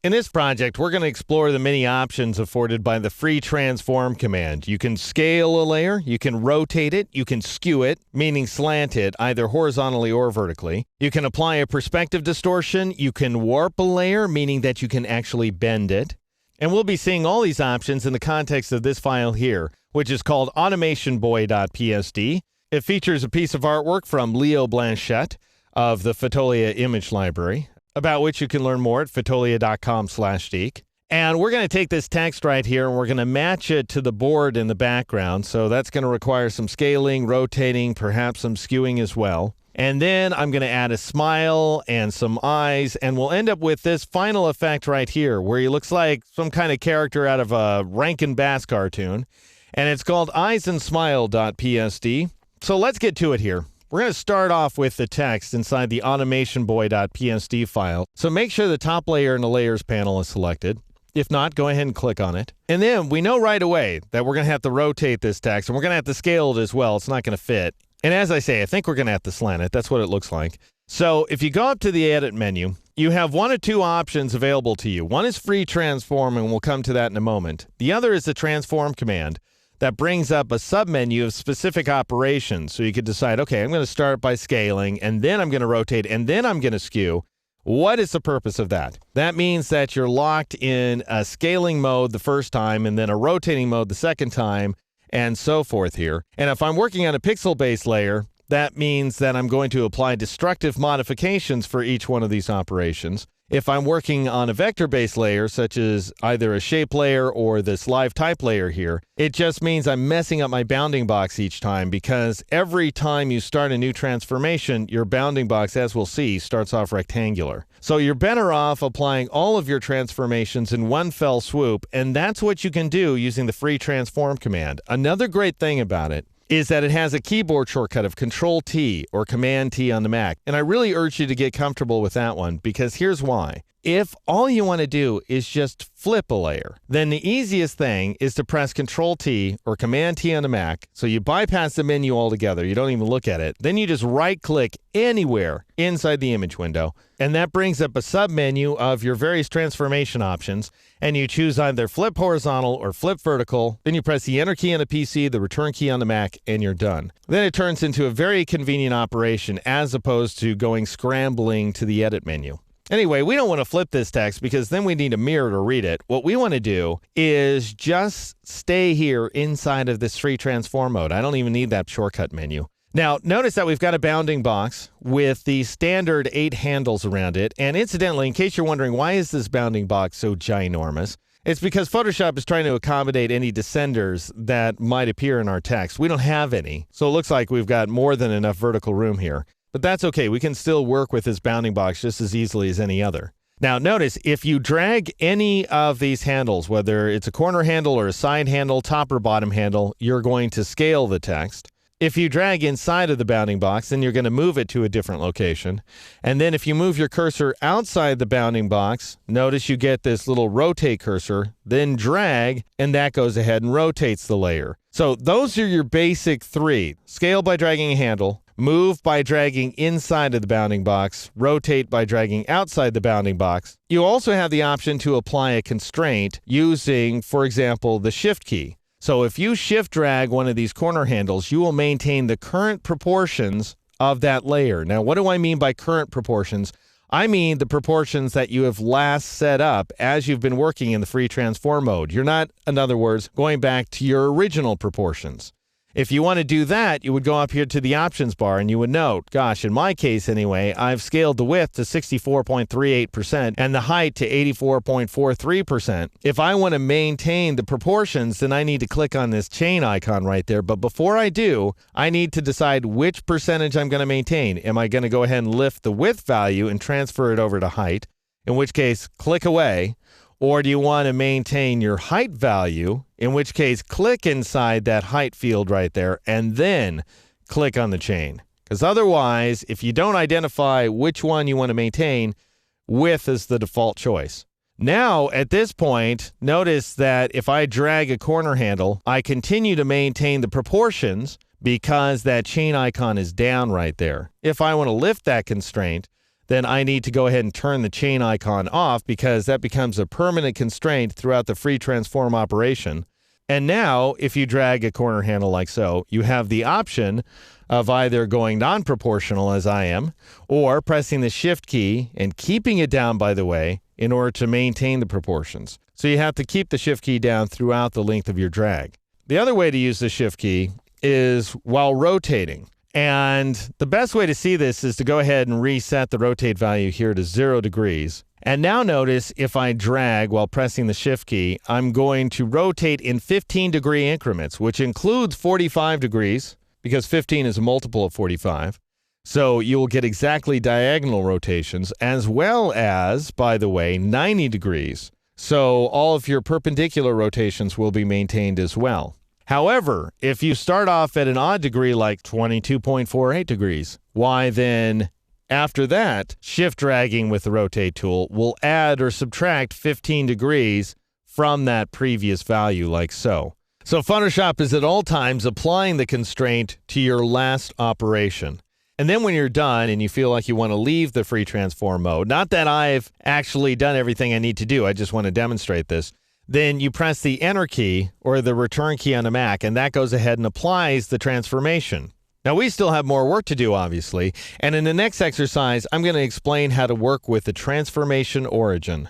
In this project, we're going to explore the many options afforded by the free transform command. You can scale a layer, you can rotate it, you can skew it, meaning slant it, either horizontally or vertically. You can apply a perspective distortion, you can warp a layer, meaning that you can actually bend it. And we'll be seeing all these options in the context of this file here, which is called automationboy.psd. It features a piece of artwork from Leo Blanchette of the Fotolia image library, about which you can learn more at fotolia.com/geek. And we're going to take this text right here and we're going to match it to the board in the background. So that's going to require some scaling, rotating, perhaps some skewing as well. And then I'm going to add a smile and some eyes, and we'll end up with this final effect right here where he looks like some kind of character out of a Rankin Bass cartoon. And it's called eyesandSmile.psd. So let's get to it here. We're going to start off with the text inside the automationboy.psd file. So make sure the top layer in the layers panel is selected. If not, go ahead and click on it. And then we know right away that we're going to have to rotate this text, and we're going to have to scale it as well. It's not going to fit. And as I say, I think we're going to have to slant it. That's what it looks like. So if you go up to the edit menu, you have one of two options available to you. One is free transform, and we'll come to that in a moment. The other is the transform command that brings up a submenu of specific operations. So you could decide, okay, I'm going to start by scaling, and then I'm going to rotate, and then I'm going to skew. What is the purpose of that? That means that you're locked in a scaling mode the first time, and then a rotating mode the second time, and so forth here. And if I'm working on a pixel-based layer, that means that I'm going to apply destructive modifications for each one of these operations. If I'm working on a vector-based layer, such as either a shape layer or this live type layer here, it just means I'm messing up my bounding box each time, because every time you start a new transformation, your bounding box, as we'll see, starts off rectangular. So you're better off applying all of your transformations in one fell swoop, and that's what you can do using the free transform command. Another great thing about it is that it has a keyboard shortcut of Control-T or Command-T on the Mac. And I really urge you to get comfortable with that one, because here's why. If all you want to do is just flip a layer, then the easiest thing is to press Control-T or Command-T on the Mac. So you bypass the menu altogether. You don't even look at it. Then you just right-click anywhere inside the image window, and that brings up a submenu of your various transformation options, and you choose either flip horizontal or flip vertical. Then you press the Enter key on the PC, the Return key on the Mac, and you're done. Then it turns into a very convenient operation as opposed to going scrambling to the Edit menu. Anyway, we don't want to flip this text because then we need a mirror to read it. What we want to do is just stay here inside of this free transform mode. I don't even need that shortcut menu. Now, notice that we've got a bounding box with the standard 8 handles around it. And incidentally, in case you're wondering, why is this bounding box so ginormous? It's because Photoshop is trying to accommodate any descenders that might appear in our text. We don't have any, so it looks like we've got more than enough vertical room here. But that's okay. We can still work with this bounding box just as easily as any other. Now, notice if you drag any of these handles, whether it's a corner handle or a side handle, top or bottom handle, you're going to scale the text. If you drag inside of the bounding box, then you're going to move it to a different location. And then if you move your cursor outside the bounding box, notice you get this little rotate cursor, then drag, and that goes ahead and rotates the layer. So those are your basic 3. Scale by dragging a handle, move by dragging inside of the bounding box, rotate by dragging outside the bounding box. You also have the option to apply a constraint using, for example, the Shift key. So if you shift drag one of these corner handles, you will maintain the current proportions of that layer. Now, what do I mean by current proportions? I mean the proportions that you have last set up as you've been working in the free transform mode. You're not, in other words, going back to your original proportions. If you want to do that, you would go up here to the options bar and you would note, gosh, in my case anyway, I've scaled the width to 64.38% and the height to 84.43%. If I want to maintain the proportions, then I need to click on this chain icon right there. But before I do, I need to decide which percentage I'm going to maintain. Am I going to go ahead and lift the width value and transfer it over to height? In which case, click away. Or do you want to maintain your height value, in which case click inside that height field right there and then click on the chain. Because otherwise, if you don't identify which one you want to maintain, width is the default choice. Now, at this point, notice that if I drag a corner handle, I continue to maintain the proportions because that chain icon is down right there. If I want to lift that constraint, then I need to go ahead and turn the chain icon off because that becomes a permanent constraint throughout the free transform operation. And now, if you drag a corner handle like so, you have the option of either going non-proportional as I am, or pressing the Shift key and keeping it down, by the way, in order to maintain the proportions. So you have to keep the Shift key down throughout the length of your drag. The other way to use the Shift key is while rotating. And the best way to see this is to go ahead and reset the rotate value here to 0 degrees. And now notice if I drag while pressing the Shift key, I'm going to rotate in 15-degree increments, which includes 45 degrees, because 15 is a multiple of 45. So you'll get exactly diagonal rotations, as well as, by the way, 90 degrees. So all of your perpendicular rotations will be maintained as well. However, if you start off at an odd degree like 22.48 degrees, why then, after that, shift dragging with the rotate tool will add or subtract 15 degrees from that previous value like so. So Photoshop is at all times applying the constraint to your last operation. And then when you're done and you feel like you want to leave the free transform mode, not that I've actually done everything I need to do, I just want to demonstrate this, then you press the Enter key or the Return key on a Mac, and that goes ahead and applies the transformation. Now, we still have more work to do, obviously, and in the next exercise, I'm going to explain how to work with the transformation origin.